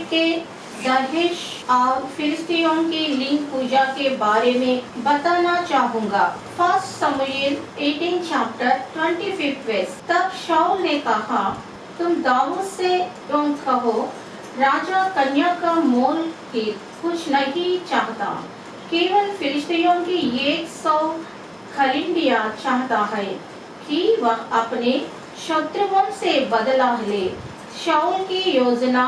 David के दहेज और फिलिस्तीनियों की लिंग पूजा के बारे में बताना चाहूँगा। 1 शमूएल 18 चैप्टर 25 वर्स। तब शाऊल ने कहा, तुम दाऊद से यूं कहो, राजा कन्या का मोल की कुछ नहीं चाहता, केवल फिलिस्तीनियों की 100 खलिंडियाँ चाहता है कि वह अपने शत्रुओं से बदला ले। शाऊल की योजना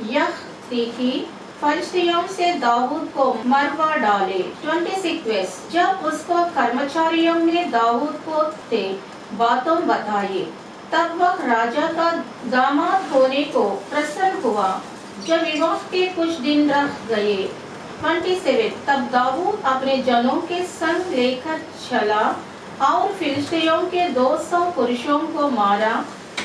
यह थी कि फिलिस्तीनियों से दाऊद को मरवा डाले। 26 वर्ष। जब उसको कर्मचारियों ने दाऊद को ते बातों बताई, तब वह राजा का दामाद होने को प्रसन्न हुआ। जब विवाह के कुछ दिन रह गए, 27। तब दाऊद अपने जनों के संग लेकर चला और फिलिस्तीनियों के 200 पुरुषों को मारा।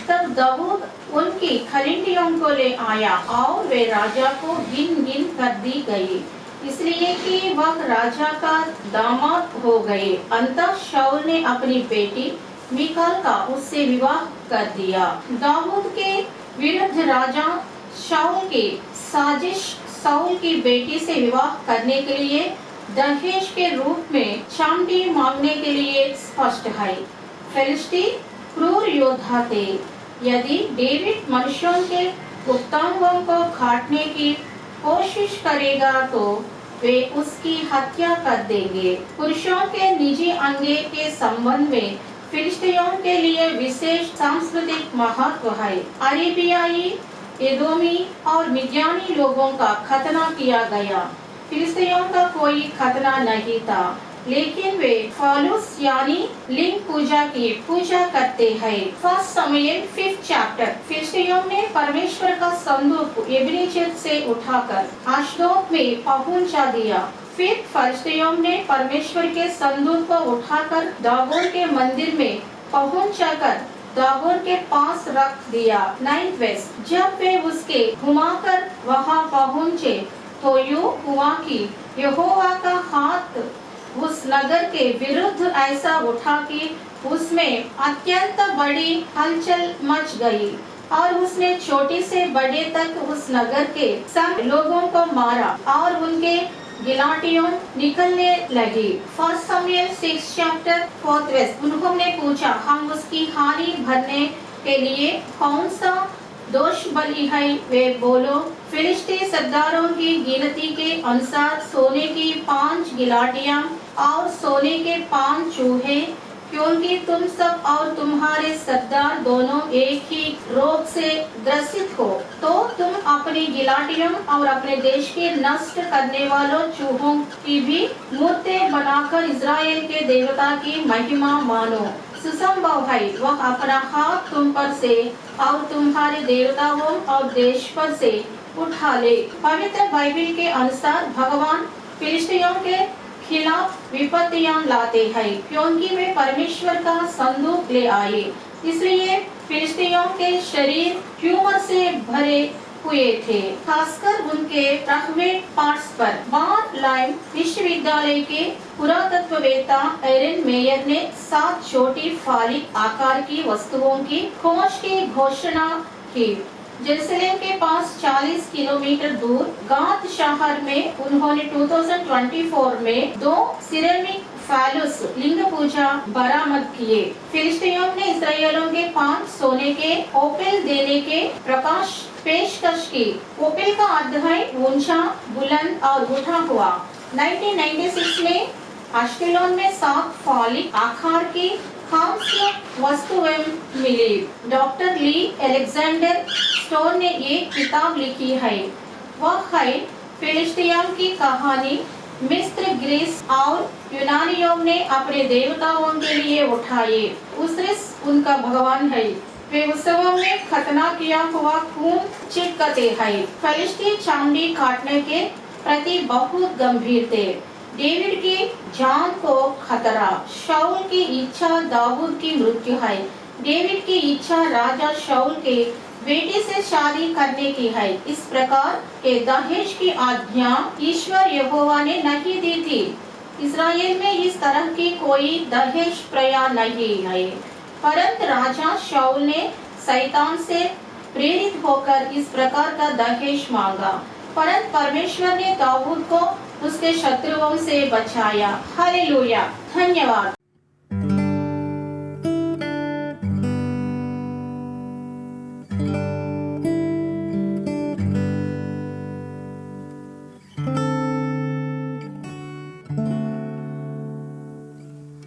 तब दाऊद उनकी खलिंडियों को ले आया और वे राजा को गिन गिन कर दी गई, इसलिए कि वह राजा का दामाद हो गए। अंततः शाऊल ने अपनी बेटी मीकाल का उससे विवाह कर दिया। दाऊद के विरुद्ध राजा शाऊल की साजिश शाऊल की बेटी से विवाह करने के लिए दहेज के रूप में चांदी मांगने के लिए स्पष्ट है। फिलिस्ती क्रूर योद्धा थे। यदि डेविड मनुष्यों के गुप्तांगों को काटने की कोशिश करेगा तो वे उसकी हत्या कर देंगे। पुरुषों के निजी अंगे के संबंध में फिलिस्तीनियों के लिए विशेष सांस्कृतिक महत्व है। अरेबियाई, एदोमी और मिद्यानी लोगों का खतना किया गया। फिलिस्तीनियों का कोई खतना नहीं था, लेकिन वे फालूस यानी लिंग पूजा की पूजा करते हैं। 1 शमूएल 5 चैप्टर। फिलिस्तीनियों ने परमेश्वर का संदूक एबेनेजेर से उठाकर अश्दोद में पहुंचा दिया। फिर फिलिस्तीनियों ने परमेश्वर के संदूक को उठाकर दागोन के मंदिर में पहुंचाकर दागोन के पास रख दिया। 9 वर्ष। जब वे उसके घुमाकर वहां पहुंचे तो यूं हुआ कि यहोवा का हाथ उस नगर के विरुद्ध ऐसा उठा कि उसमें अत्यंत बड़ी हलचल मच गई और उसने छोटे से बड़े तक उस नगर के सब लोगों को मारा और उनके गिलाटियों निकलने लगी। 1 शमूएल 6 चैप्टर 4 वर्स। उन्होंने पूछा, हम उसकी हानि भरने के लिए कौन सा दोष बलि है? वे बोलो, फिलिस्ती सरदारों की गिनती के अनुसार सोने की 5 गिलाटियां और सोने के 5 चूहे, क्योंकि तुम सब और तुम्हारे सरदार दोनों एक ही रोग से ग्रसित हो, तो तुम अपनी गिलाटियों और अपने देश के नष्ट करने वालों चूहों की भी मूर्तें बनाकर इज़राइल के देवता की महिमा मानो। सुसंभव है वह अपना हाथ तुम पर से और तुम्हारे देवताओं और देश पर से उठा ले। पवित्र बाइबल के अनुसार भगवान फिलिस्तीनियों के खिलाफ विपत्तियां लाते हैं, क्योंकि वे परमेश्वर का संदूक ले आए। इसलिए फिलिस्तीनियों के शरीर ट्यूमर से भरे हुए थे, खासकर उनके प्राइवेट पार्ट्स पर। बार-लाइम विश्वविद्यालय के पुरातत्ववेत्ता एरन मेयर ने 7 छोटी फालिक आकार की वस्तुओं की खोज की घोषणा की। जेरूसलम के पास 40 किलोमीटर दूर गात शहर में उन्होंने 2024 में 2 सिरेमिक फालूस लिंग पूजा बरामद किए। फिलिस्तीनियों ने इस्राएलियों के 5 सोने के ओपेल देने के प्रकाश पेशकश की। ओपेल का अध्याय ऊंचा, बुलंद और उठा हुआ। 1996 में अश्केलोन में 7 फालिक आकार की खास वस्तुएं मिली। डॉक्टर ली अलेक्जेंडर स्टोन ने एक किताब लिखी है, वह है फिलिस्तीनियों की कहानी। मिस्र, ग्रीस और यूनानियों ने अपने देवताओं के लिए उठाए। उसिरिस उनका भगवान है। वे उत्सवों में खतना किया हुआ खून चिपकते हैं। फिलिस्ती चांदी काटने के प्रति बहुत गंभीर थे। डेविड की जान को खतरा। शाऊल की इच्छा दाऊद की मृत्यु है। डेविड की इच्छा राजा शाऊल के बेटे से शादी करने की है। इस प्रकार के दहेज की आज्ञा ईश्वर यहोवा ने नहीं दी थी। इस्राएल में इस तरह की कोई दहेज प्रथा नहीं है, परंतु राजा शाऊल ने शैतान से प्रेरित होकर इस प्रकार का दहेज मांगा, परंतु परमेश्वर ने दाऊद को उसके शत्रुओं से बचाया। हालेलुया, धन्यवाद।